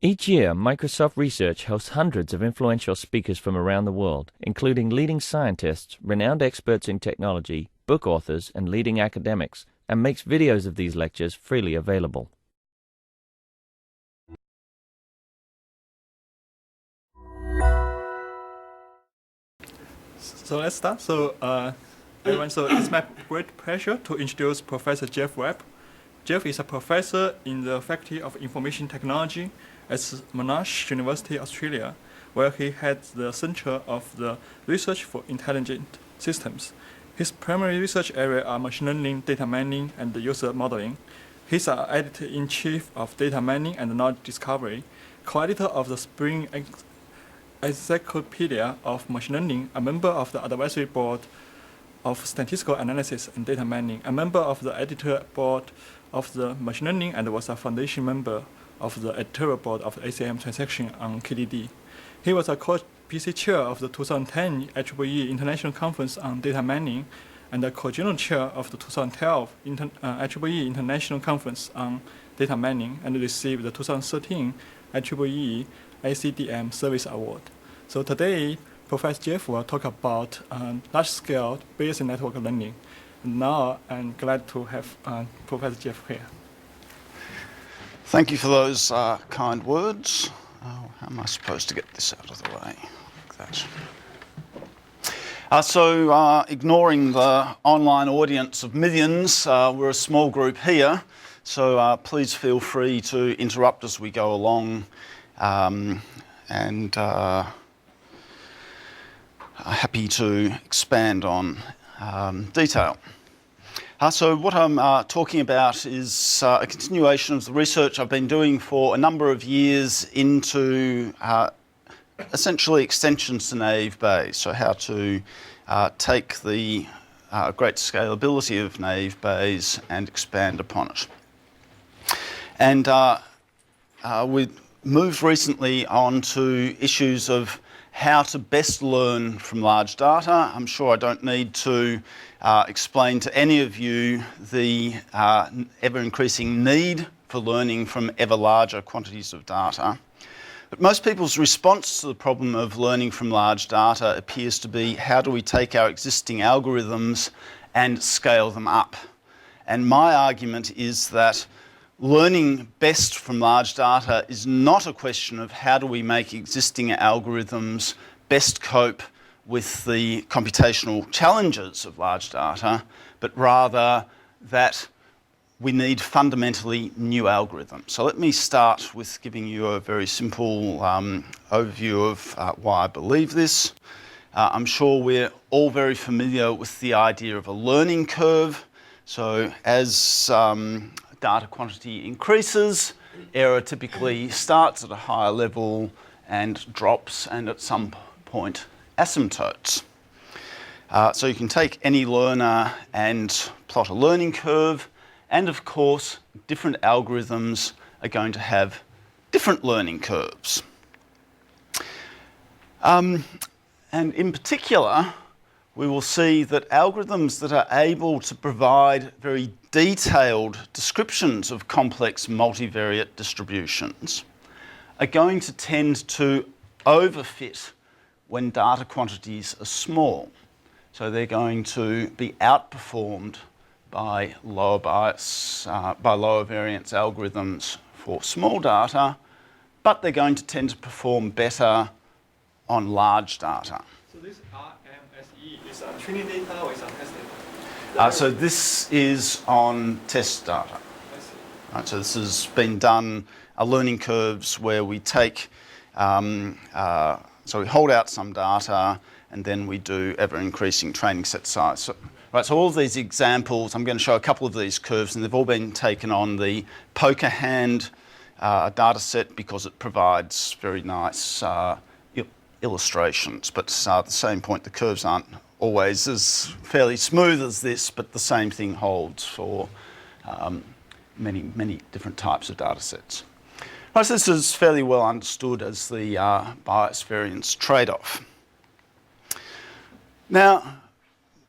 Each year, Microsoft Research hosts hundreds of influential speakers from around the world, including leading scientists, renowned experts in technology, book authors, and leading academics, and makes videos of these lectures freely available. So let's start. Everyone, it's my great pleasure to introduce Professor Jeff Webb. Jeff is a professor in the Faculty of Information Technology at Monash University, Australia, where he heads the Center of the Research for Intelligent Systems. His primary research areas are machine learning, data mining, and user modeling. He's an editor-in-chief of Data Mining and Knowledge Discovery, co-editor of the Spring Encyclopedia of Machine Learning, a member of the Advisory Board of Statistical Analysis and Data Mining, a member of the Editor Board of the Machine Learning, and was a foundation member of the editorial board of the ACM transaction on KDD. He was a co-PC chair of the 2010 IEEE International Conference on Data Mining and a co-general chair of the 2012 IEEE International Conference on Data Mining, and received the 2013 IEEE ACDM Service Award. So today, Professor Jeff will talk about large-scale Bayesian network learning. And now I'm glad to have Professor Jeff here. Thank you for those kind words. Oh, how am I supposed to get this out of the way? Like that. Ignoring the online audience of millions, we're a small group here, so please feel free to interrupt as we go along, and happy to expand on detail. So what I'm talking about is a continuation of the research I've been doing for a number of years into essentially extensions to naive Bayes. So how to take the great scalability of naive Bayes and expand upon it. And we moved recently on to issues of how to best learn from large data. I'm sure I don't need to explain to any of you the ever-increasing need for learning from ever larger quantities of data. But most people's response to the problem of learning from large data appears to be, how do we take our existing algorithms and scale them up? And my argument is that learning best from large data is not a question of how do we make existing algorithms best cope with the computational challenges of large data, but rather that we need fundamentally new algorithms. So let me start with giving you a very simple overview of why I believe this. I'm sure we're all very familiar with the idea of a learning curve. So as data quantity increases, error typically starts at a higher level and drops, and at some point asymptotes. So you can take any learner and plot a learning curve, and of course different algorithms are going to have different learning curves. And in particular, we will see that algorithms that are able to provide very detailed descriptions of complex multivariate distributions are going to tend to overfit when data quantities are small. So they're going to be outperformed by lower bias, by lower variance algorithms for small data, but they're going to tend to perform better on large data. So this RMSE is a training data or is a test data? So this is on test data. Right, so this has been done, learning curves where we take, so we hold out some data and then we do ever-increasing training set size. So, right, so all of these examples, I'm going to show a couple of these curves, and they've all been taken on the poker hand data set because it provides very nice illustrations. But at the same point, the curves aren't always as fairly smooth as this, but the same thing holds for many, many different types of data sets. Right, so this is fairly well understood as the bias-variance trade-off. Now,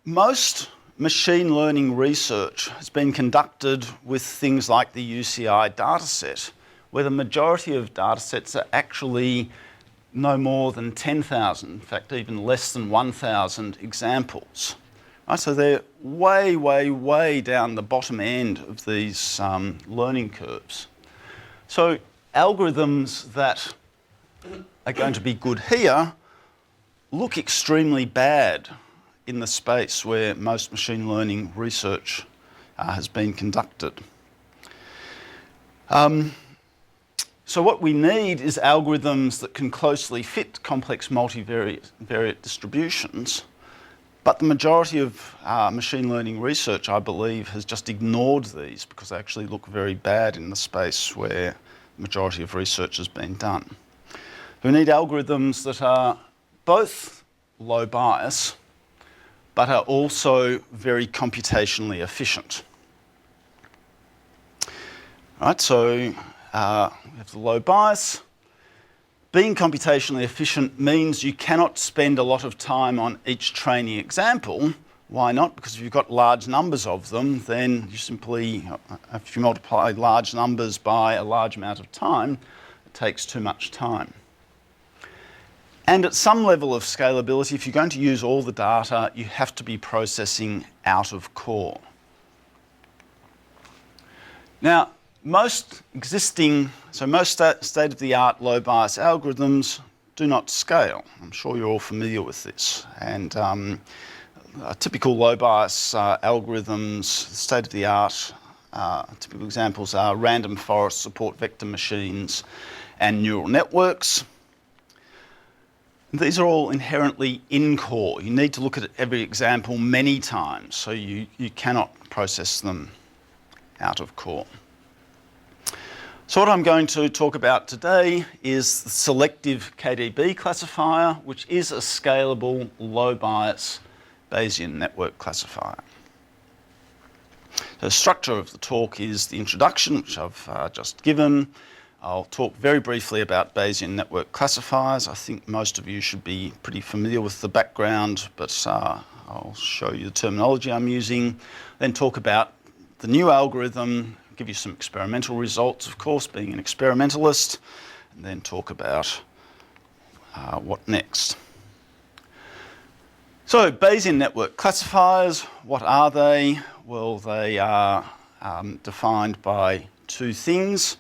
most machine learning research has been conducted with things like the UCI dataset, where the majority of data sets are actually no more than 10,000, in fact even less than 1,000 examples. Right, so they're way, way, way down the bottom end of these learning curves. So algorithms that are going to be good here look extremely bad in the space where most machine learning research has been conducted. So what we need is algorithms that can closely fit complex multivariate distributions, but the majority of machine learning research, I believe, has just ignored these because they actually look very bad in the space where the majority of research has been done. We need algorithms that are both low bias, but are also very computationally efficient. Right, so we have the low bias. Being computationally efficient means you cannot spend a lot of time on each training example. Why not? Because if you've got large numbers of them, then you simply, if you multiply large numbers by a large amount of time, it takes too much time. And at some level of scalability, if you're going to use all the data, you have to be processing out of core. Now, most state-of-the-art low bias algorithms do not scale. I'm sure you're all familiar with this. And typical low bias algorithms, state-of-the-art, typical examples are random forest support vector machines and neural networks. These are all inherently in-core. You need to look at every example many times, so you cannot process them out of core. So what I'm going to talk about today is the selective KDB classifier, which is a scalable, low-bias Bayesian network classifier. The structure of the talk is the introduction, which I've just given. I'll talk very briefly about Bayesian network classifiers. I think most of you should be pretty familiar with the background, but I'll show you the terminology I'm using. Then talk about the new algorithm, give you some experimental results, of course, being an experimentalist, and then talk about what next. So Bayesian network classifiers, what are they? Well, they are defined by two things.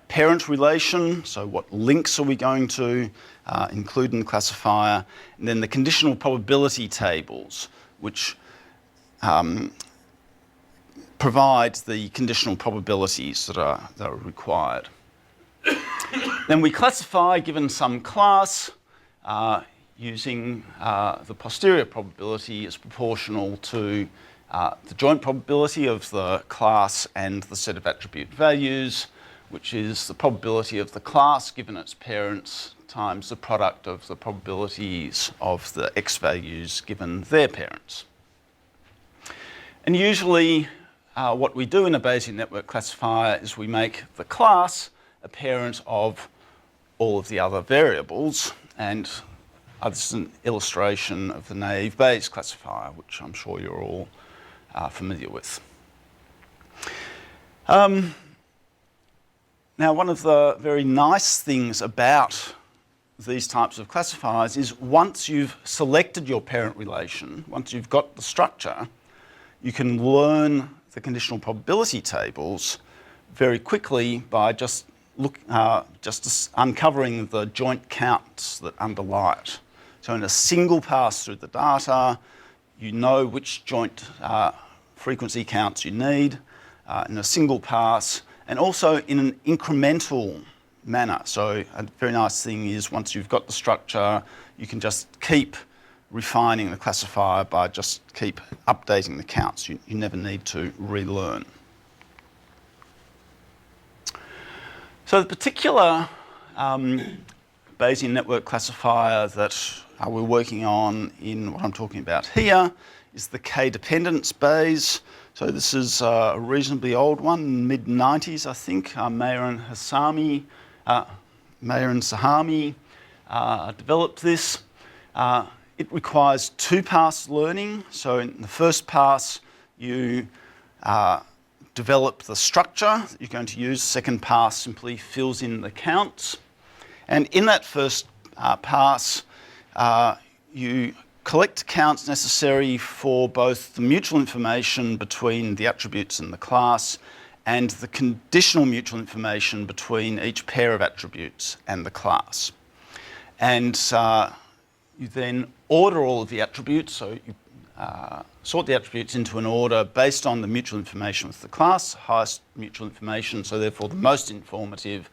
Parent relation, so what links are we going to include in the classifier, and then the conditional probability tables, which provide the conditional probabilities that are required. Then we classify given some class using the posterior probability as proportional to the joint probability of the class and the set of attribute values, which is the probability of the class given its parents times the product of the probabilities of the x values given their parents. And usually what we do in a Bayesian network classifier is we make the class a parent of all of the other variables, and this is an illustration of the naive Bayes classifier, which I'm sure you're all familiar with. Now, one of the very nice things about these types of classifiers is once you've selected your parent relation, once you've got the structure, you can learn the conditional probability tables very quickly by just uncovering the joint counts that underlie it. So in a single pass through the data, you know which joint frequency counts you need in a single pass, and also in an incremental manner. So a very nice thing is once you've got the structure, you can just keep refining the classifier by just keep updating the counts. You never need to relearn. So the particular Bayesian network classifier that we're working on in what I'm talking about here is the k-dependence Bayes. So this is a reasonably old one, mid-90s, I think. Mayer and Sahami developed this. It requires two-pass learning. So in the first pass, you develop the structure that you're going to use. Second pass simply fills in the counts. And in that first pass, you collect counts necessary for both the mutual information between the attributes in the class and the conditional mutual information between each pair of attributes and the class. And you then order all of the attributes, so you sort the attributes into an order based on the mutual information with the class, highest mutual information, so therefore the most informative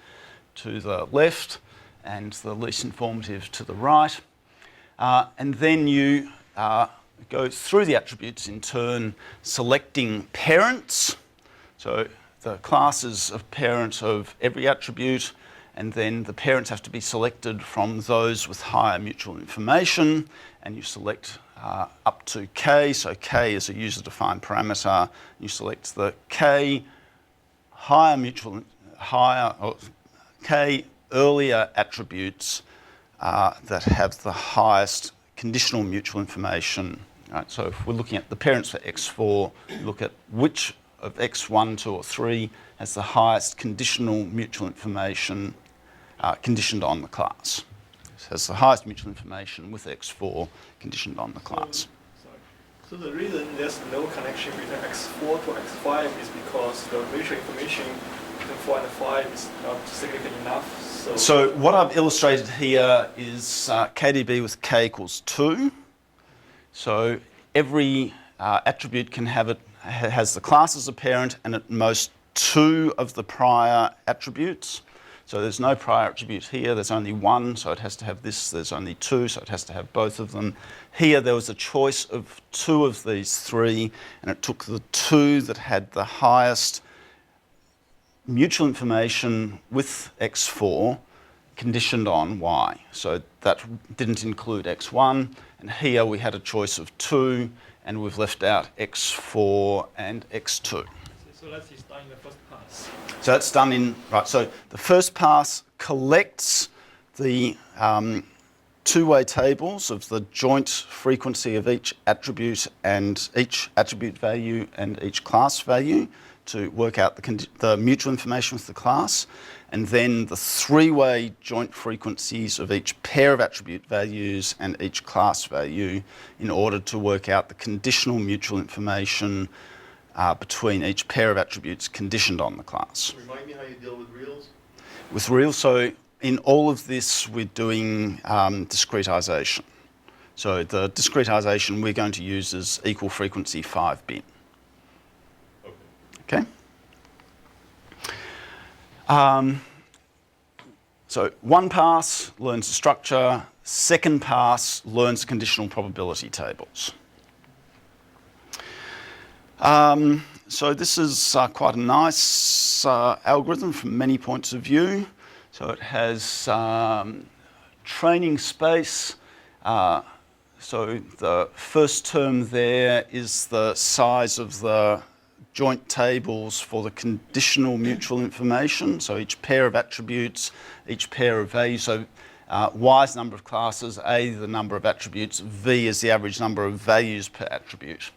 to the left and the least informative to the right. And then you go through the attributes in turn, selecting parents. So the class is a parent of every attribute, and then the parents have to be selected from those with higher mutual information, and you select up to k. So k is a user-defined parameter. You select the k k earlier attributes that have the highest conditional mutual information. Right, so if we're looking at the parents for x4, look at which of x1, 2 or 3 has the highest conditional mutual information conditioned on the class. It has the highest mutual information with x4 conditioned on the class. So the reason there's no connection between x4 to x5 is because the mutual information between 4 and 5 is not significant enough. So what I've illustrated here is KDB with k equals 2. So every attribute can has the class as a parent and at most 2 of the prior attributes. So there's no prior attribute here, there's only 1, so it has to have this. There's only 2, so it has to have both of them. Here there was a choice of 2 of these 3, and it took the 2 that had the highest mutual information with x4 conditioned on y. So that didn't include x1, and here we had a choice of 2, and we've left out x4 and x2. So that's done in the first pass. So that's done in, right, so the first pass collects the two-way tables of the joint frequency of each attribute and each attribute value and each class value to work out the mutual information with the class, and then the three-way joint frequencies of each pair of attribute values and each class value in order to work out the conditional mutual information between each pair of attributes conditioned on the class. Remind me how you deal with reals? With reals, so in all of this we're doing discretization. So the discretization we're going to use is equal frequency 5-bit. Okay? So one pass learns the structure, second pass learns conditional probability tables. So this is quite a nice algorithm from many points of view. So it has training space. So the first term there is the size of the joint tables for the conditional mutual information. So each pair of attributes, each pair of values. So y is the number of classes, a the number of attributes, v is the average number of values per attribute.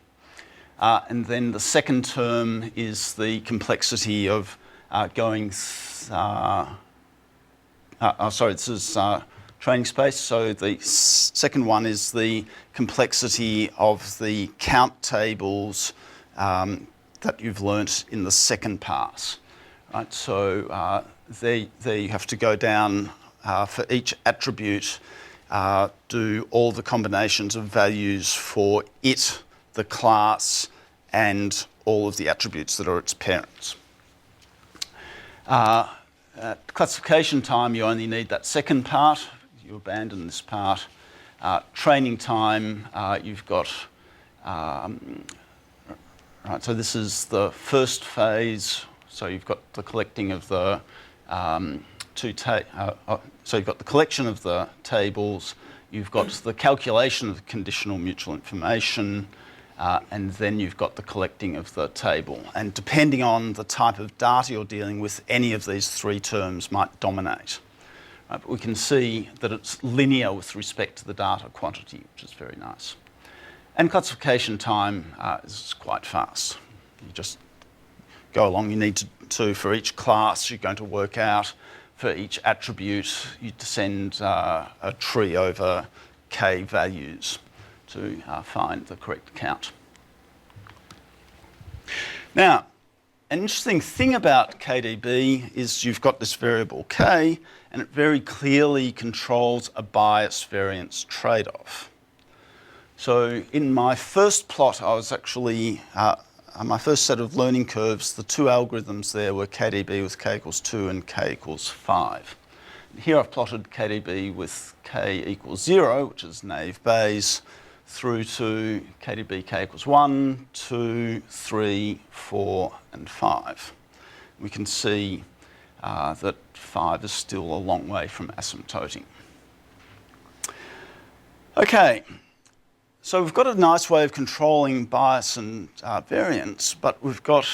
And then the second term is the complexity of this is training space. So the second one is the complexity of the count tables that you've learnt in the second pass. Right? So there you have to go down for each attribute, do all the combinations of values for it, the class, and all of the attributes that are its parents. At classification time, you only need that second part. You abandon this part. Training time, you've got, right, so this is the first phase. So you've got the collecting of the so you've got the collection of the tables, you've got the calculation of the conditional mutual information, and then you've got the collecting of the table. And depending on the type of data you're dealing with, any of these three terms might dominate. Right, but we can see that it's linear with respect to the data quantity, which is very nice. And classification time is quite fast. You just go along, you need to for each class, you're going to work out for each attribute, you descend a tree over k values to find the correct count. Now, an interesting thing about KDB is you've got this variable k, and it very clearly controls a bias-variance trade-off. So in my first plot, I was actually, my first set of learning curves, the two algorithms there were KDB with k equals 2 and k equals 5. Here I've plotted KDB with k equals 0, which is naive Bayes, through to KDB k equals 1, 2, 3, 4, and 5. We can see that 5 is still a long way from asymptoting. Okay, so we've got a nice way of controlling bias and variance, but we've got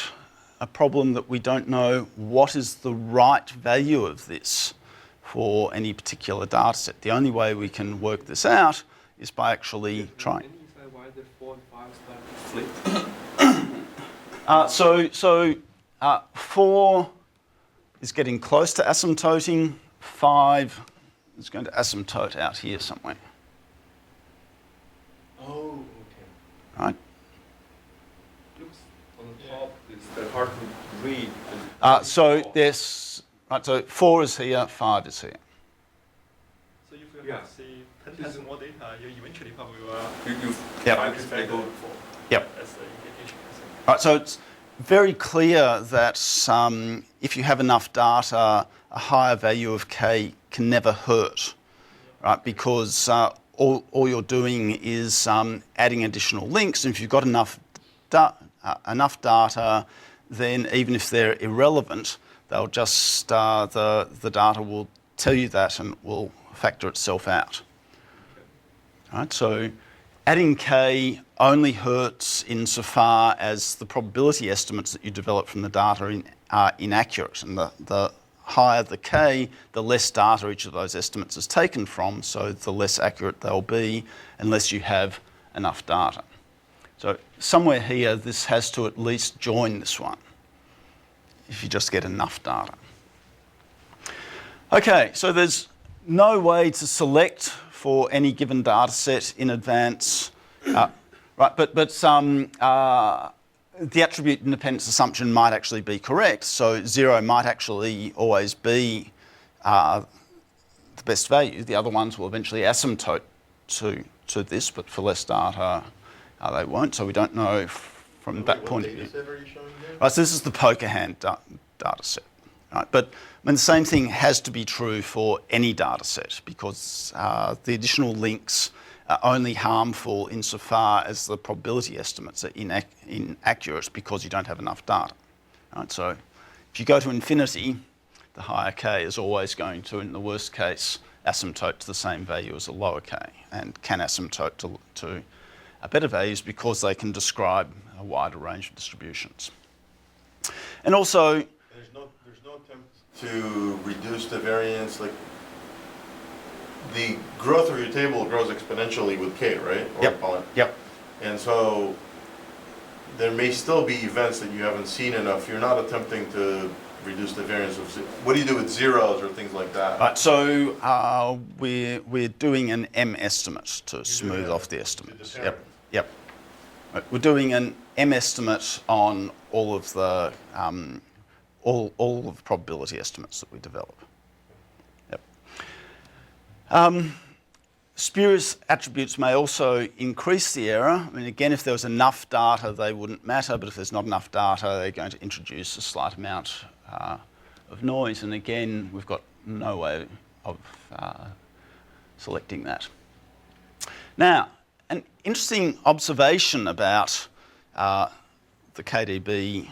a problem that we don't know what is the right value of this for any particular data set. The only way we can work this out is by actually trying. Can you say why the 4 and 5 start to flip? 4 is getting close to asymptoting. 5 is going to asymptote out here somewhere. Oh, okay. Right? Looks on the top, it's hard to read. So there's, right, so 4 is here, 5 is here. So if you have see 10 times more data, you eventually probably will You Yep. try to say go for. Yep. as the indication. Right, so it's very clear that if you have enough data, a higher value of k can never hurt, right? Because all you're doing is adding additional links, and if you've got enough data, then even if they're irrelevant, they'll just the data will tell you that and will factor itself out. Right, so adding k only hurts insofar as the probability estimates that you develop from the data are inaccurate, and the higher the k, the less data each of those estimates is taken from, so the less accurate they'll be unless you have enough data. So somewhere here, this has to at least join this one if you just get enough data. Okay, so there's no way to select for any given data set in advance, right? But the attribute independence assumption might actually be correct. So 0 might actually always be the best value. The other ones will eventually asymptote to this, but for less data, they won't. So we don't know from that point of view. What data set are you showing there? Right, so this is the poker hand data set. Right? But I mean, the same thing has to be true for any data set, because the additional links are only harmful insofar as the probability estimates are inaccurate because you don't have enough data. Right? So if you go to infinity, the higher k is always going to, in the worst case, asymptote to the same value as a lower k, and can asymptote to better values because they can describe a wider range of distributions. And also, There's no attempt to reduce the variance, like the growth of your table grows exponentially with k, right? Or Yep. poly- yep, And so there may still be events that you haven't seen enough. You're not attempting to reduce the variance of what do you do with zeros or things like that? right, so we're doing an M estimate to smooth off the estimates. determine. Yep. Right, we're doing an M estimate on all of the all of the probability estimates that we develop. Yep. Spurious attributes may also increase the error. I mean, again, if there was enough data, they wouldn't matter, but if there's not enough data, they're going to introduce a slight amount of noise. And again, we've got no way of selecting that. Now, an interesting observation about the KDB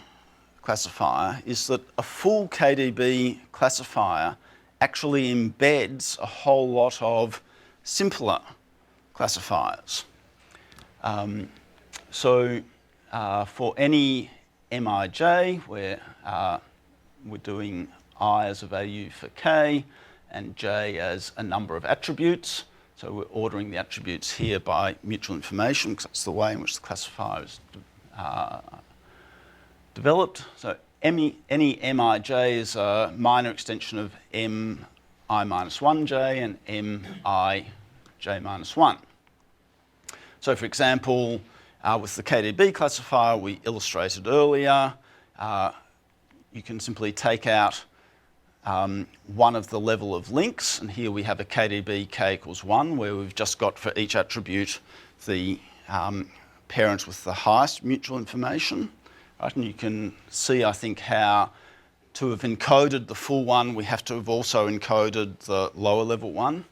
classifier is that a full KDB classifier actually embeds a whole lot of simpler classifiers. So for any Mij, where we're doing I as a value for k and j as a number of attributes, so we're ordering the attributes here by mutual information, because that's the way in which the classifier is developed. So any mij is a minor extension of mi minus 1j and mij minus 1. So for example, with the KDB classifier we illustrated earlier, you can simply take out one of the level of links, and here we have a KDB k equals 1, where we've just got for each attribute the parent with the highest mutual information. Right? And you can see, I think, how to have encoded the full one, we have to have also encoded the lower level one,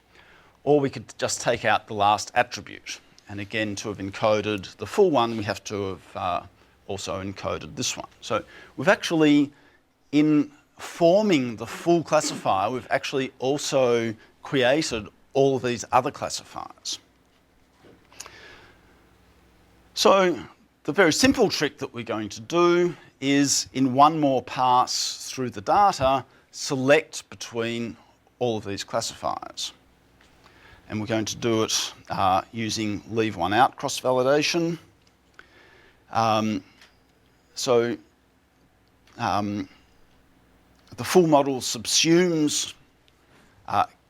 or we could just take out the last attribute. And again, to have encoded the full one, we have to have also encoded this one. So we've actually, in forming the full classifier, we've actually also created all of these other classifiers. So the very simple trick that we're going to do is, in one more pass through the data, select between all of these classifiers. And we're going to do it using leave one out cross-validation. The full model subsumes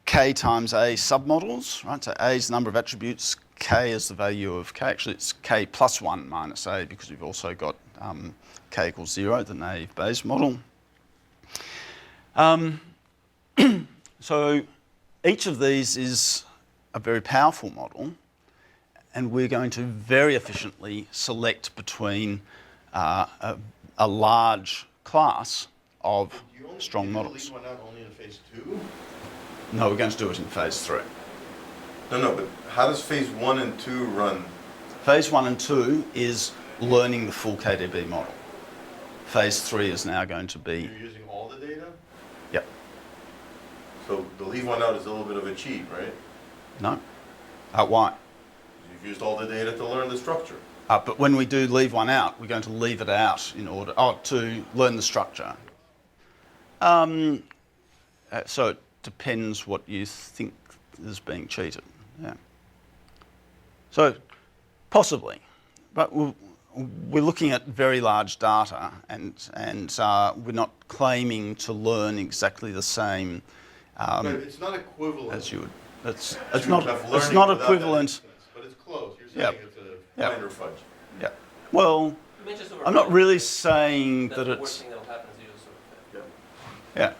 k times a submodels, right? So a is the number of attributes, k is the value of k. Actually, it's k plus 1 minus a, because we've also got k equals 0, the naive Bayes model. So each of these is a very powerful model, and we're going to very efficiently select between a large class of strong models. Do you leave one out only in phase 2? No, we're going to do it in phase 3. No, but how does phase 1 and 2 run? Phase 1 and 2 is learning the full KDB model. Phase 3 is now going to be... You're using all the data? Yep. So the leave one out is a little bit of a cheat, right? No. Why? You've used all the data to learn the structure. But when we do leave one out, we're going to leave it out in order to learn the structure. So it depends what you think is being cheated. Yeah. So possibly, but we're looking at very large data, and we're not claiming to learn exactly the same. But it's not equivalent. As you would. It's not equivalent. But it's close. You're saying it's a minor fudge. Yeah. Well, I'm not really saying that it's... The worst thing that'll happen is you just sort of Yeah.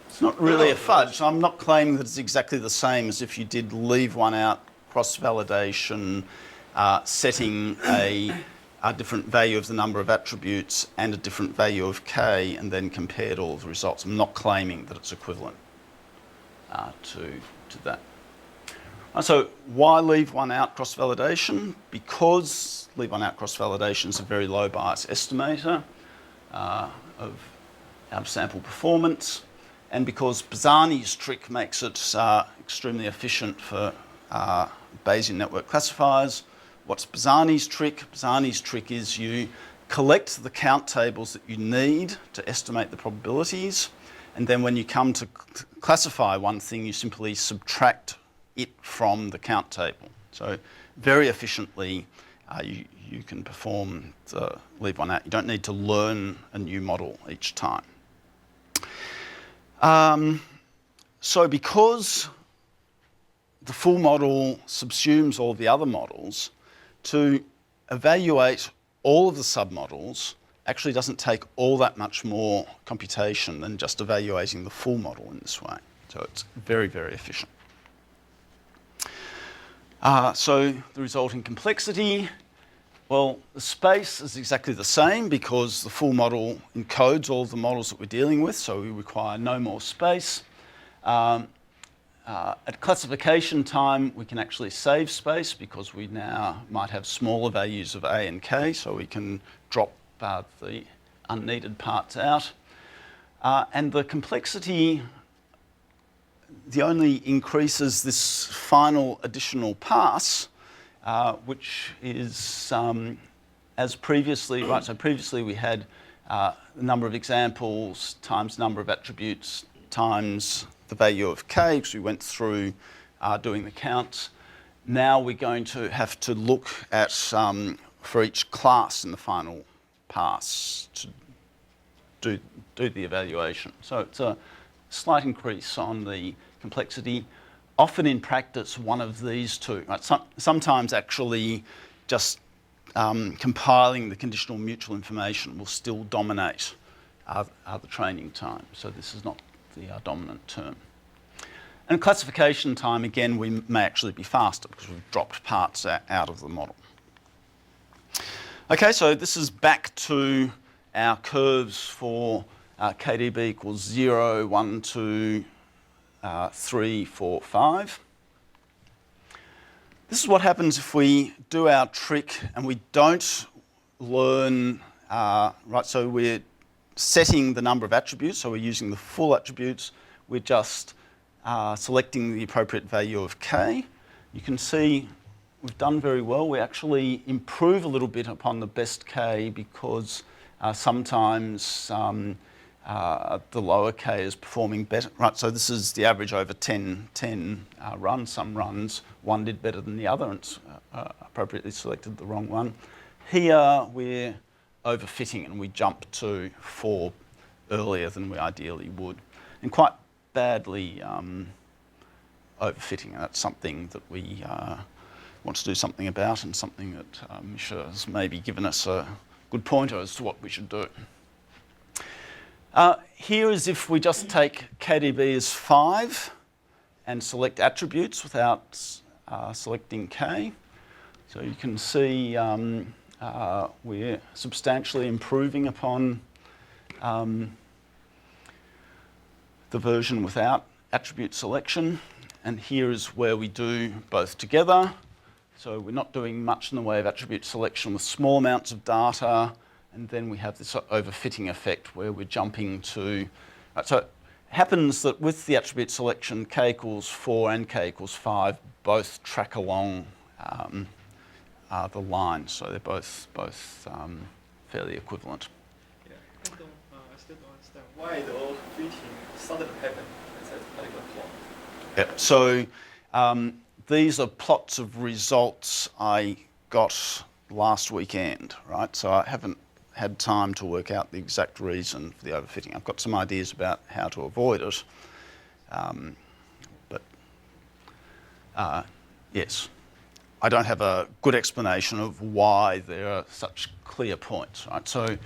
It's not really a fudge. I'm not claiming that it's exactly the same as if you did leave one out, cross-validation, setting a different value of the number of attributes and a different value of k, and then compared all of the results. I'm not claiming that it's equivalent to that. So why leave one out cross-validation? Because leave one out cross-validation is a very low bias estimator of out-of-sample performance, and because Bazzani's trick makes it extremely efficient for Bayesian network classifiers. What's Bazzani's trick? Bazzani's trick is you collect the count tables that you need to estimate the probabilities, and then when you come to classify one thing, you simply subtract it from the count table. So very efficiently you can perform the leave one out. You don't need to learn a new model each time. So because the full model subsumes all the other models, to evaluate all of the submodels actually doesn't take all that much more computation than just evaluating the full model in this way. So it's very, very efficient. So the resulting complexity, well, the space is exactly the same because the full model encodes all of the models that we're dealing with, so we require no more space. At classification time, we can actually save space because we now might have smaller values of A and K, so we can drop the unneeded parts out. And the complexity, the only increases this final additional pass, which is as previously, right, so previously we had the number of examples times number of attributes times the value of k, because we went through doing the counts. Now we're going to have to look at, for each class in the final pass, do the evaluation. So it's a slight increase on the complexity. Often in practice, one of these two, right? Sometimes actually just compiling the conditional mutual information will still dominate the training time. So this is not the dominant term. And classification time, again, we may actually be faster because we've dropped parts out of the model. Okay, so this is back to our curves for KDB equals 0, 1, 2, 3, 4, 5. This is what happens if we do our trick and we don't learn, right, so we're setting the number of attributes, so we're using the full attributes, we're just selecting the appropriate value of k. You can see we've done very well. We actually improve a little bit upon the best k because sometimes the lower k is performing better. Right, so this is the average over 10 runs. Some runs, one did better than the other and it's appropriately selected the wrong one. Here we're overfitting and we jump to 4 earlier than we ideally would. And quite badly overfitting. That's something that we want to do something about and something that Misha has maybe given us a good pointer as to what we should do. Here is if we just take KDB as 5 and select attributes without selecting K. So you can see we're substantially improving upon the version without attribute selection. And here is where we do both together. So we're not doing much in the way of attribute selection with small amounts of data. And then we have this overfitting effect where we're jumping to... so it happens that with the attribute selection, k equals 4 and k equals 5 both track along the line. So they're both fairly equivalent. Yeah, I still don't understand why the overfitting suddenly happened at that particular plot. Yep. So these are plots of results I got last weekend, right? So I haven't had time to work out the exact reason for the overfitting. I've got some ideas about how to avoid it. But yes, I don't have a good explanation of why there are such clear points, right? So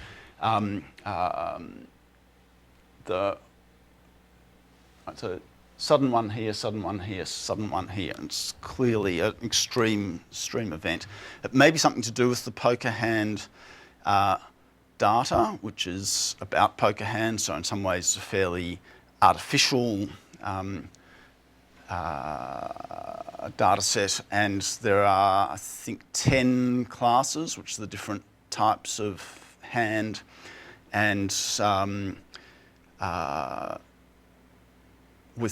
so sudden one here, sudden one here, sudden one here. And it's clearly an extreme event. It may be something to do with the poker hand data, which is about poker hands, so in some ways it's a fairly artificial data set. And there are, I think, 10 classes, which are the different types of hand. And with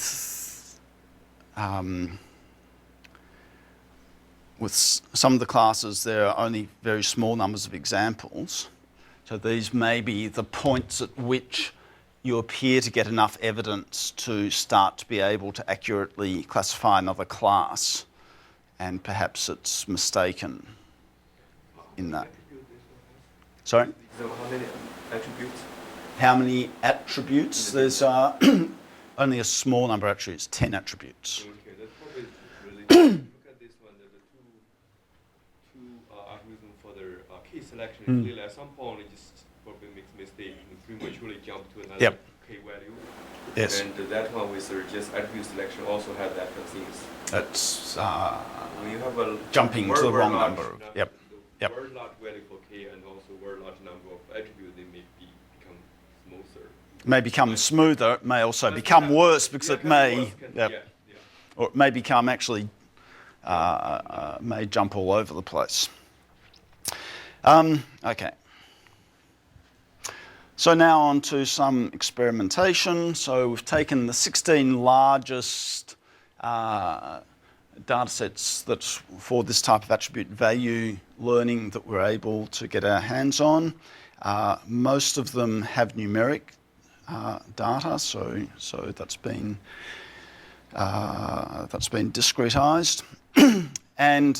some of the classes, there are only very small numbers of examples. So these may be the points at which you appear to get enough evidence to start to be able to accurately classify another class, and perhaps it's mistaken in that. Sorry? So how many attributes? How many attributes? There's only a small number of attributes, 10 attributes. Okay, that's probably really look at this one. There's two algorithms for the key selection. Clearly, at some point, it just probably makes mistake and prematurely jump to another k value. Yes. And that one with just attribute selection also had that things. That's When you have a jumping to the wrong number. Yep. Very large value for k and also very large number of attributes, they may become smoother. May become smoother. It may also become worse because it may, or it may become actually may jump all over the place. Okay. So now on to some experimentation. So we've taken the 16 largest data sets that for this type of attribute value learning that we're able to get our hands on. Most of them have numeric data, so that's been discretized. And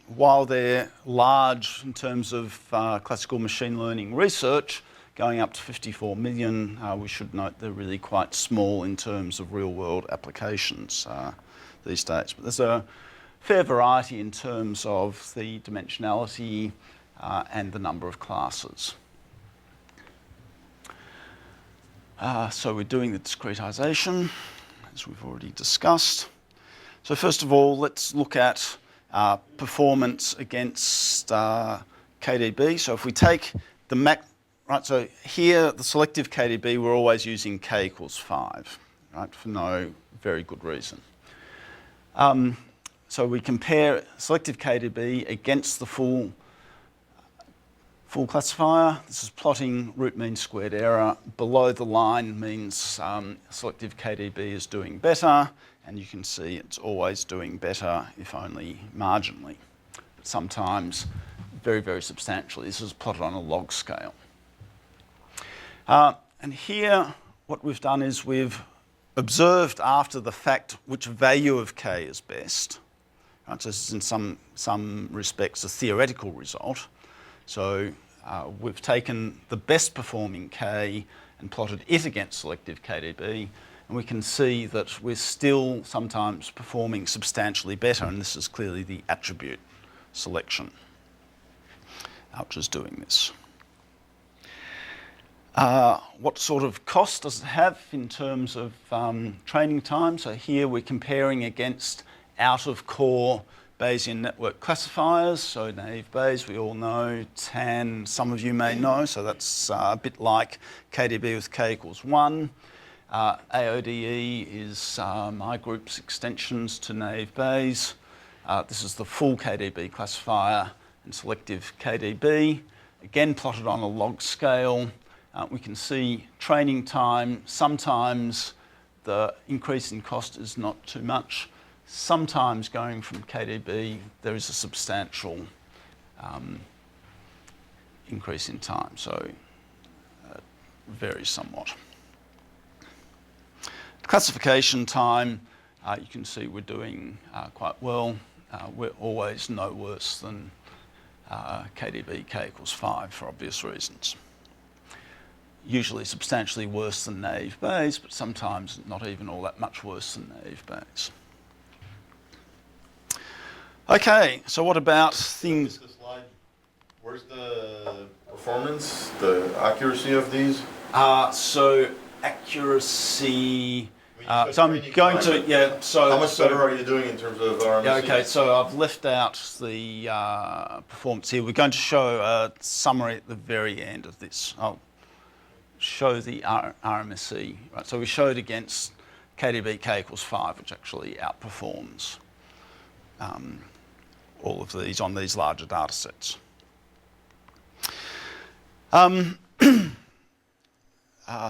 while they're large in terms of classical machine learning research, going up to 54 million. We should note they're really quite small in terms of real-world applications these days. But there's a fair variety in terms of the dimensionality and the number of classes. So we're doing the discretization, as we've already discussed. So first of all, let's look at performance against KDB. So if we take the right, so here the selective KDB, we're always using k equals 5, right, for no very good reason. So we compare selective KDB against the full classifier. This is plotting root mean squared error. Below the line means selective KDB is doing better, and you can see it's always doing better, if only marginally. But sometimes very, very substantially. This is plotted on a log scale. And here what we've done is we've observed after the fact which value of k is best. Right, so this is in some respects a theoretical result. So we've taken the best performing k and plotted it against selective KDB, and we can see that we're still sometimes performing substantially better, and this is clearly the attribute selection which is doing this. What sort of cost does it have in terms of training time? So here we're comparing against out-of-core Bayesian network classifiers. So naive Bayes, we all know. TAN, some of you may know. So that's a bit like KDB with k equals 1. AODE is my group's extensions to naive Bayes. This is the full KDB classifier and selective KDB. Again, plotted on a log scale. We can see training time. Sometimes the increase in cost is not too much. Sometimes going from KDB, there is a substantial increase in time, so it varies somewhat. Classification time, you can see we're doing quite well. We're always no worse than KDB k equals 5 for obvious reasons. Usually substantially worse than naive Bayes, but sometimes not even all that much worse than naive Bayes. Okay, so what about things? The slide, where's the performance, the accuracy of these? So accuracy. So I'm going to, yeah, so... How much better are you doing in terms of RMSE? Yeah, okay, so I've left out the performance here. We're going to show a summary at the very end of this. I'll show the RMSE. Right, so we showed against KDB k equals 5, which actually outperforms all of these on these larger data sets.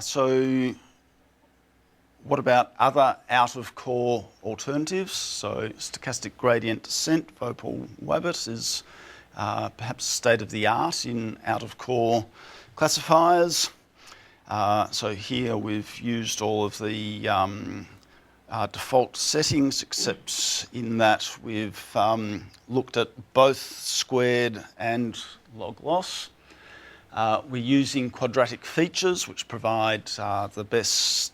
So what about other out-of-core alternatives? So stochastic gradient descent, Vopel-Wabbit, is perhaps state-of-the-art in out-of-core classifiers. So here we've used all of the default settings, except in that we've looked at both squared and log loss. We're using quadratic features, which provide the best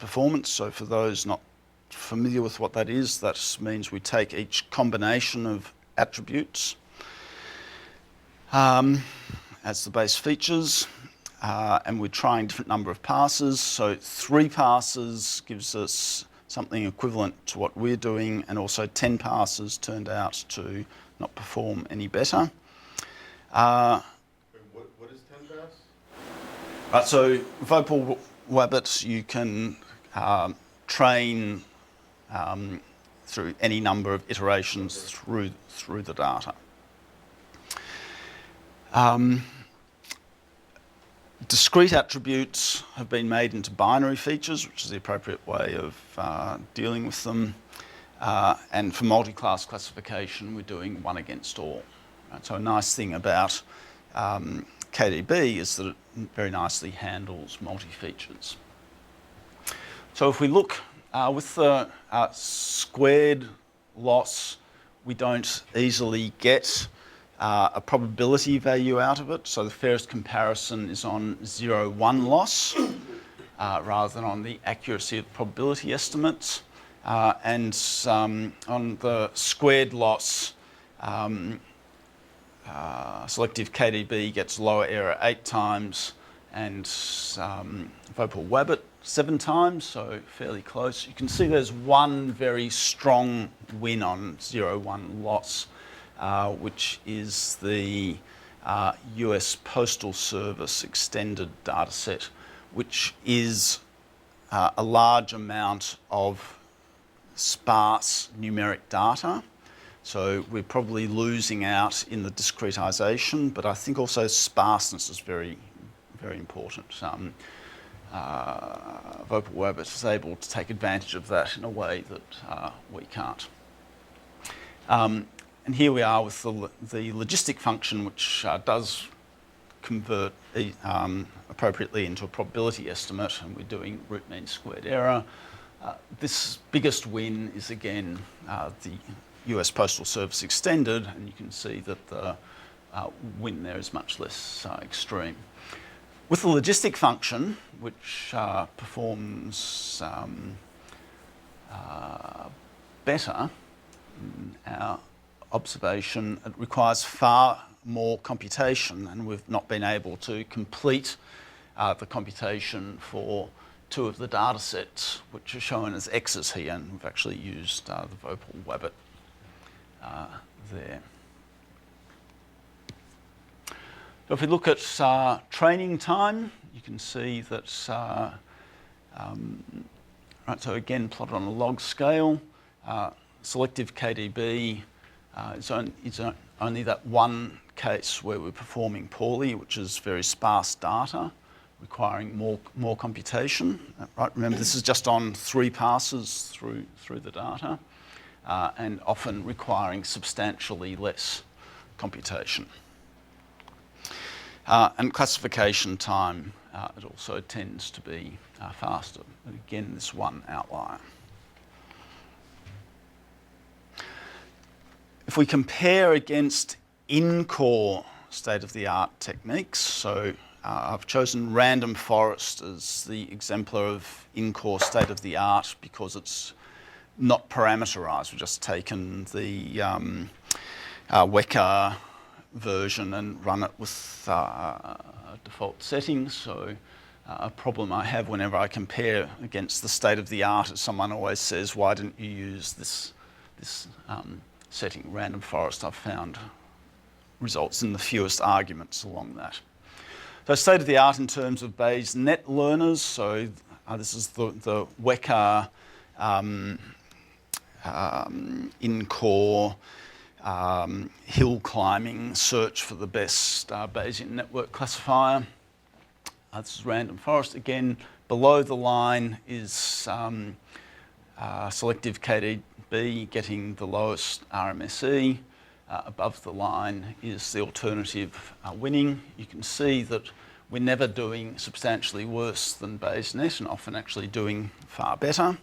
performance. So for those not familiar with what that is, that means we take each combination of attributes as the base features. And we're trying different number of passes. So 3 passes gives us something equivalent to what we're doing, and also 10 passes turned out to not perform any better. What is 10 pass? So Vopel-Wabbit, you can train through any number of iterations through the data. Discrete attributes have been made into binary features, which is the appropriate way of dealing with them. And for multi-class classification, we're doing one against all. Right? So a nice thing about KDB is that it very nicely handles multi-features. So if we look with the squared loss, we don't easily get a probability value out of it. So the fairest comparison is on 0-1 loss rather than on the accuracy of probability estimates. And on the squared loss, selective KDB gets lower error 8 times and Vogel-Wabbit 7 times, so fairly close. You can see there's one very strong win on 0-1 loss, which is the US Postal Service extended data set, which is a large amount of sparse numeric data. So we're probably losing out in the discretization, but I think also sparseness is very, very important. Vogel-Wabbit is able to take advantage of that in a way that we can't. And here we are with the logistic function, which does convert appropriately into a probability estimate, and we're doing root mean squared error. This biggest win is again the US Postal Service extended, and you can see that the win there is much less extreme. With the logistic function, which performs better in our observation, it requires far more computation, and we've not been able to complete the computation for 2 of the data sets, which are shown as X's here, and we've actually used the Vogel-Wabbit there. So if we look at training time, you can see that, right, so again plotted on a log scale, selective KDB is only that one case where we're performing poorly, which is very sparse data, requiring more computation. Right, remember this is just on 3 passes through the data, and often requiring substantially less computation. And classification time, it also tends to be faster. But again, this one outlier. If we compare against in-core state-of-the-art techniques, so I've chosen random forest as the exemplar of in-core state-of-the-art because it's not parameterized. We've just taken the Wecker version and run it with default settings. So a problem I have whenever I compare against the state-of-the-art is someone always says, why didn't you use this setting? Random forest, I've found, results in the fewest arguments along that. So state-of-the-art in terms of Bayes net learners. So this is the Wecker in-core hill climbing search for the best Bayesian network classifier. This is random forest. Again, below the line is selective KDB getting the lowest RMSE. Above the line is the alternative winning. You can see that we're never doing substantially worse than Bayes net, and often actually doing far better.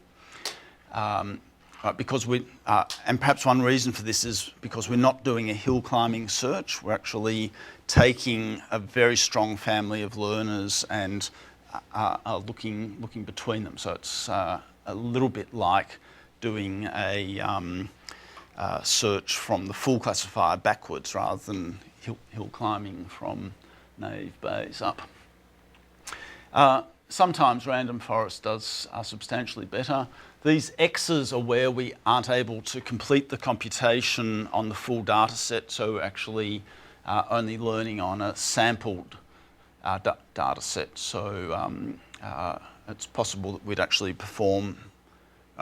Right, because and perhaps one reason for this is because we're not doing a hill climbing search. We're actually taking a very strong family of learners and are looking between them. So it's a little bit like doing a search from the full classifier backwards rather than hill climbing from naive Bayes up. Sometimes random forest does substantially better. These X's are where we aren't able to complete the computation on the full data set, so we're actually only learning on a sampled data set. So it's possible that we'd actually perform,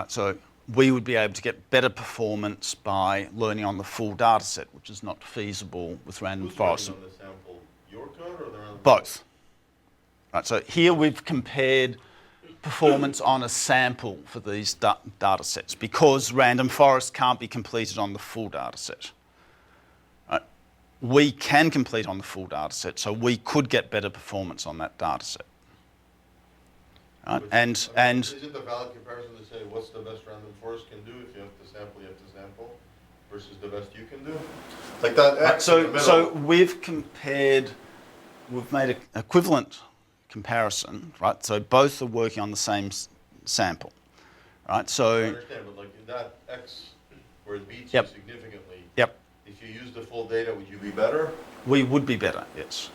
so we would be able to get better performance by learning on the full data set, which is not feasible with random forest. Who's learning on the sample? Your code or the random? Both. Right, so here we've compared performance on a sample for these data sets because random forest can't be completed on the full data set. Right. We can complete on the full data set, so we could get better performance on that data set. Right. And is it a valid comparison to say what's the best random forest can do? If you have to sample, you have to sample? versus the best you can do? Like that X in the middle. So we've made an equivalent comparison, right? So both are working on the same sample, right? I So understand, but like in that X where it beats Yep. you significantly, Yep. if you use the full data, would you be better? we would be better, yes.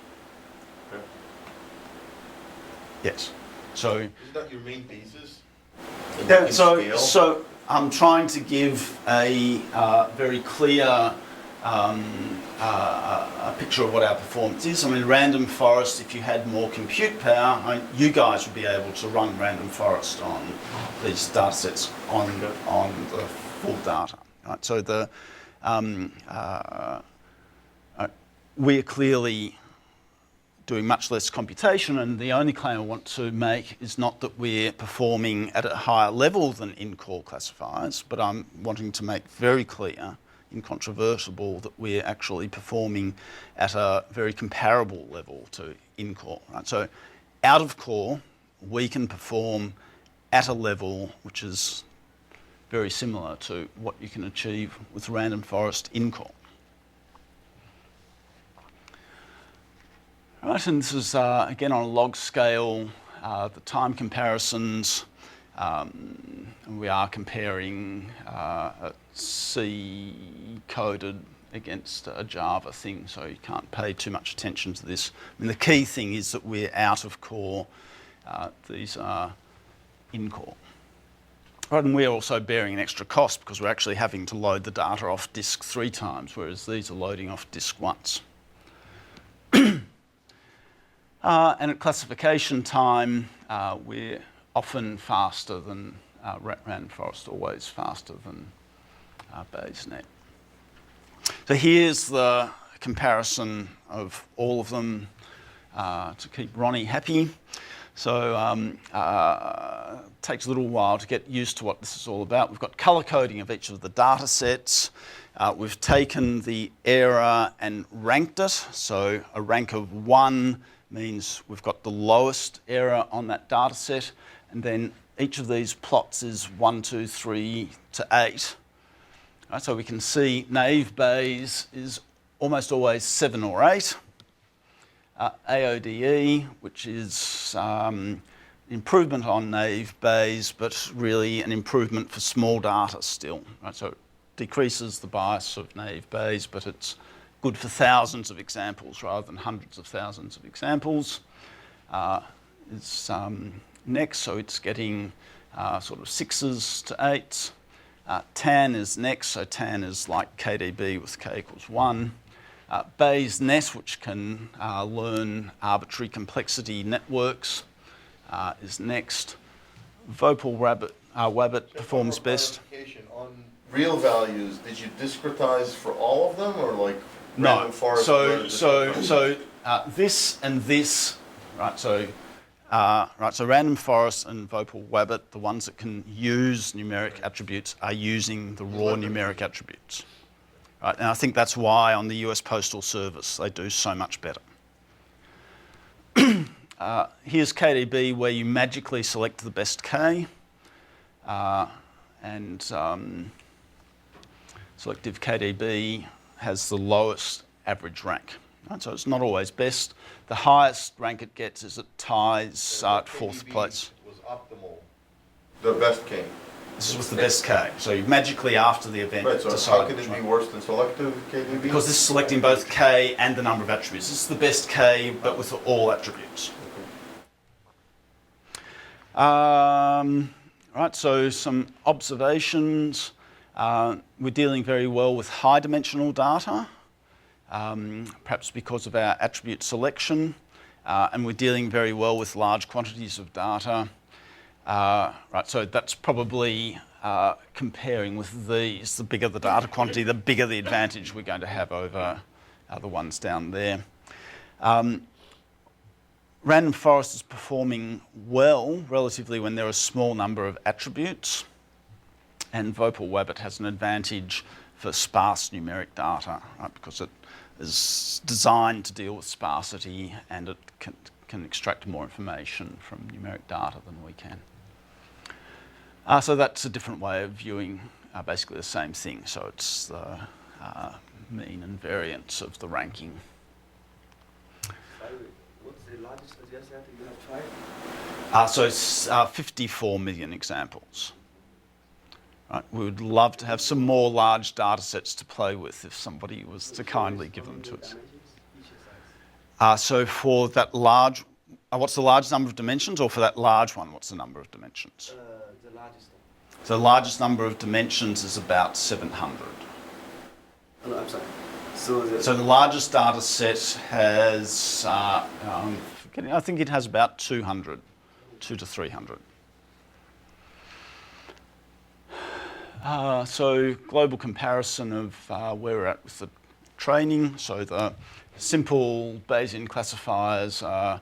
Okay. Yes. So Isn't that your main thesis? That you can scale? so I'm trying to give a very clear a picture of what our performance is. I mean, random forest, if you had more compute power, you guys would be able to run random forest on these data sets on the full data. Right? So we're clearly doing much less computation, and the only claim I want to make is not that we're performing at a higher level than in-call classifiers, but I'm wanting to make very clear, incontrovertible, that we're actually performing at a very comparable level to in-call. Right? So out of core, we can perform at a level which is very similar to what you can achieve with random forest in-call. Right, and this is again on a log scale, the time comparisons. We are comparing a C-coded against a Java thing, so you can't pay too much attention to this. I mean, the key thing is that we're out of core. These are in core. Right, and we're also bearing an extra cost because we're actually having to load the data off disk 3 times, whereas these are loading off disk once. And at classification time, we're often faster than random forest, always faster than Bayes.net. So here's the comparison of all of them to keep Ronnie happy. So it takes a little while to get used to what this is all about. We've got colour coding of each of the data sets. We've taken the error and ranked it. So a rank of 1 means we've got the lowest error on that data set, and then each of these plots is 1, 2, 3 to 8. Right, so we can see naive Bayes is almost always 7 or 8. AODE, which is improvement on naive Bayes, but really an improvement for small data still. Right, so it decreases the bias of naive Bayes, but it's good for thousands of examples rather than hundreds of thousands of examples. Is next, so it's getting sort of 6s to 8s. TAN is next, so TAN is like KDB with k equals 1. Bayes.net, which can learn arbitrary complexity networks, is next. Wabbit performs best. On real values, did you discretize for all of them, or like No. random forest? So this and this, right? So random forest and Wabbit, the ones that can use numeric attributes, are using the raw numeric attributes. Right, and I think that's why on the US Postal Service they do so much better. Here's KDB, where you magically select the best K, and selective KDB has the lowest average rank. Right, so it's not always best. The highest rank it gets is it ties at 4th place. Was optimal. The best K. This was the best K. So you magically after the event Right, so decide how can it be worse than selective KDB? because this is selecting both K and the number of attributes. This is the best K, but with all attributes. Right, so some observations. We're dealing very well with high-dimensional data, perhaps because of our attribute selection, and we're dealing very well with large quantities of data. Right, so that's probably comparing with these. The bigger the data quantity, the bigger the advantage we're going to have over the ones down there. Random forest is performing well relatively when there are a small number of attributes, and Wabbit has an advantage for sparse numeric data, right, because it is designed to deal with sparsity and it can extract more information from numeric data than we can. So that's a different way of viewing are basically the same thing. So it's the mean and variance of the ranking. By the way, what's the largest data set you have tried? So it's 54 million examples. Right. We would love to have some more large data sets to play with if somebody was to kindly give them to us. So for that large, what's the largest number of dimensions, or for that large one, what's the number of dimensions? The largest. So the largest number of dimensions is about 700. Oh, no, I'm sorry. So the largest data set has, I'm forgetting, I think it has about 200, 200 to 300. So global comparison of where we're at with the training. So the simple Bayesian classifiers are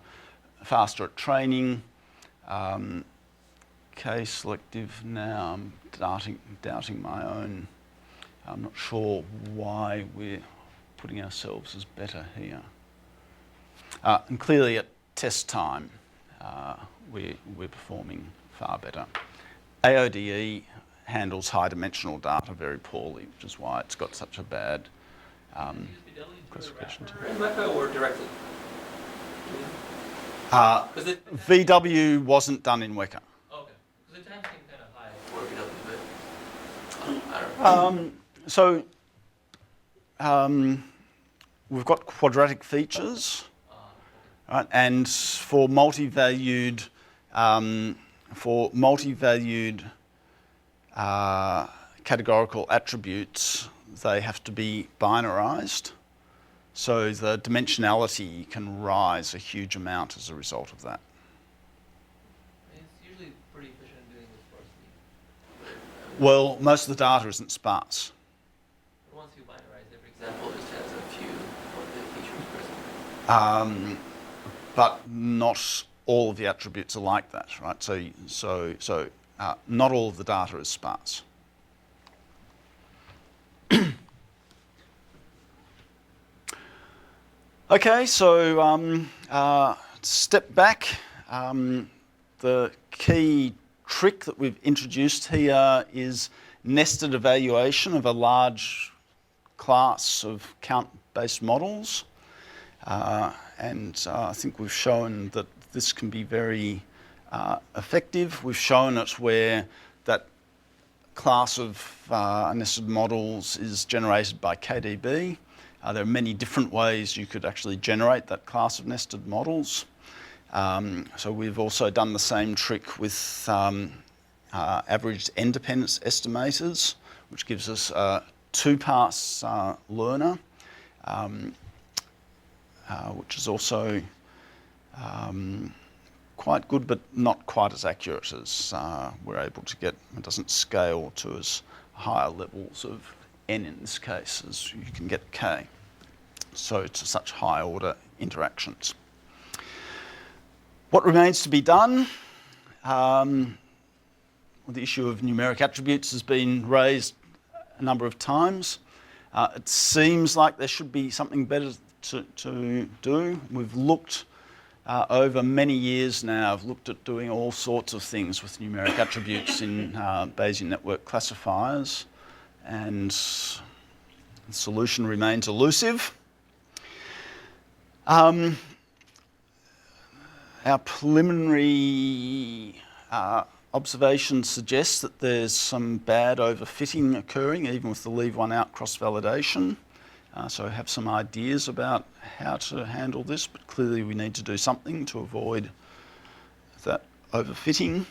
faster at training. K-selective now, I'm doubting my own. I'm not sure why we're putting ourselves as better here. And clearly at test time, we're performing far better. AODE handles high-dimensional data very poorly, which is why it's got such a bad classification. In Weka or directly? VW wasn't done in Weka. Okay, because the time seemed kind of high for VW, but I don't know. We've got quadratic features, right? And for multi-valued categorical attributes, they have to be binarized. So the dimensionality can rise a huge amount as a result of that. It's usually pretty efficient in doing this sparsely. Well, most of the data isn't sparse. Once you binarize, every example just has a few of the features present. But not all of the attributes are like that, right? So not all of the data is sparse. Okay, so step back. The key trick that we've introduced here is nested evaluation of a large class of count-based models. And I think we've shown that this can be very effective. We've shown it where that class of nested models is generated by KDB. There are many different ways you could actually generate that class of nested models. So we've also done the same trick with averaged n-dependence estimators, which gives us a two-pass learner, which is also quite good, but not quite as accurate as we're able to get. It doesn't scale to as higher levels of n in this case as you can get k. So to such high order interactions. What remains to be done? The issue of numeric attributes has been raised a number of times. It seems like there should be something better to do. We've looked over many years now, I've looked at doing all sorts of things with numeric attributes in Bayesian network classifiers, and the solution remains elusive. Our preliminary observations suggest that there's some bad overfitting occurring, even with the leave one out cross-validation. So I have some ideas about how to handle this, but clearly we need to do something to avoid that overfitting.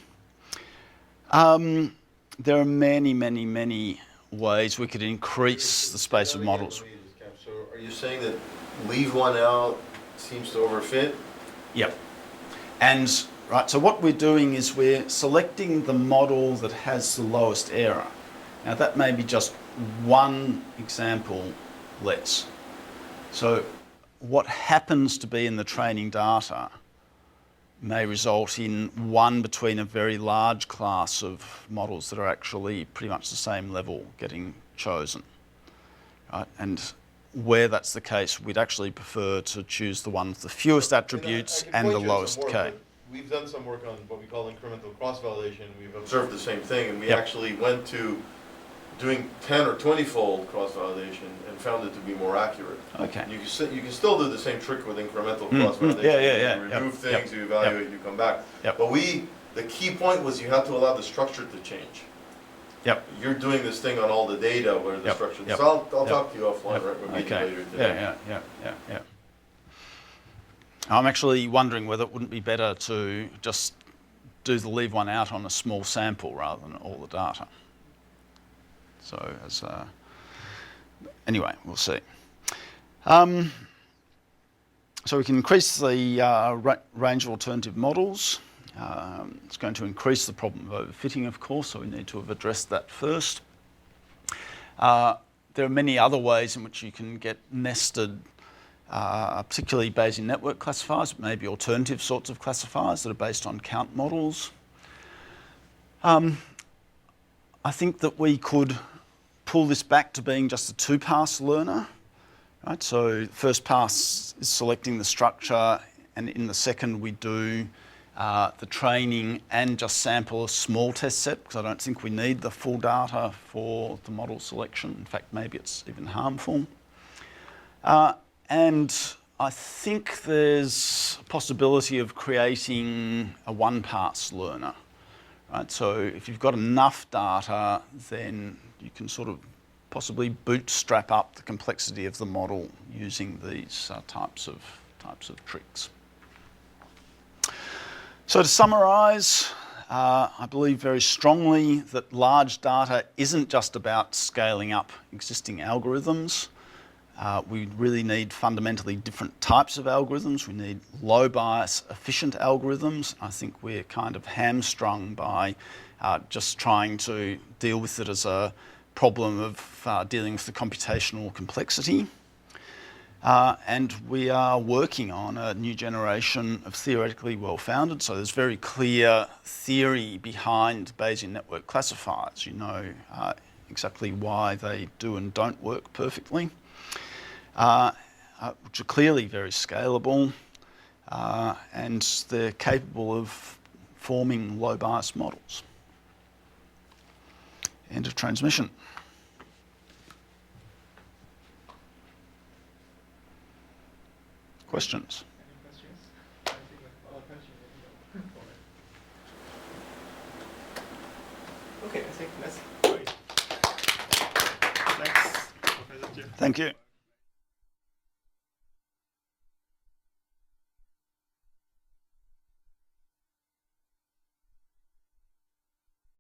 There are many ways we could increase the space of models. So are you saying that leave one out seems to overfit? Yep. And right, so what we're doing is we're selecting the model that has the lowest error. Now that may be just one example less. So what happens to be in the training data may result in one between a very large class of models that are actually pretty much the same level getting chosen. Right? And where that's the case, we'd actually prefer to choose the one with the fewest attributes and the lowest K. We've done some work on what we call incremental cross-validation. We've observed the same thing, and we actually went to doing 10 or 20-fold cross-validation and found it to be more accurate. Okay. You can still do the same trick with incremental cross-validation. Yeah. You remove Yep. things, you evaluate, you come back. Yep. But the key point was you had to allow the structure to change. Yep. You're doing this thing on all the data where the Yep. structure. Yep. So I'll Yep. talk to you offline, Yep. right? We're meeting Okay. later today. Yeah. I'm actually wondering whether it wouldn't be better to just do the leave one out on a small sample rather than all the data. So anyway, we'll see. So we can increase the range of alternative models. It's going to increase the problem of overfitting, of course, so we need to have addressed that first. There are many other ways in which you can get nested, particularly Bayesian network classifiers, maybe alternative sorts of classifiers that are based on count models. I think that we could pull this back to being just a two-pass learner. Right? So first pass is selecting the structure, and in the second we do the training and just sample a small test set, because I don't think we need the full data for the model selection. In fact, maybe it's even harmful. And I think there's a possibility of creating a one-pass learner. Right? So if you've got enough data, then you can sort of possibly bootstrap up the complexity of the model using these types of tricks. So to summarise, I believe very strongly that large data isn't just about scaling up existing algorithms. We really need fundamentally different types of algorithms. We need low bias, efficient algorithms. I think we're kind of hamstrung by just trying to deal with it as a problem of dealing with the computational complexity. And we are working on a new generation of theoretically well-founded, so there's very clear theory behind Bayesian network classifiers. You know exactly why they do and don't work perfectly, which are clearly very scalable, and they're capable of forming low bias models. End of transmission. Questions? Any questions? I think all questions are Okay, I think that's great. Thanks, Professor Jim. Thank you.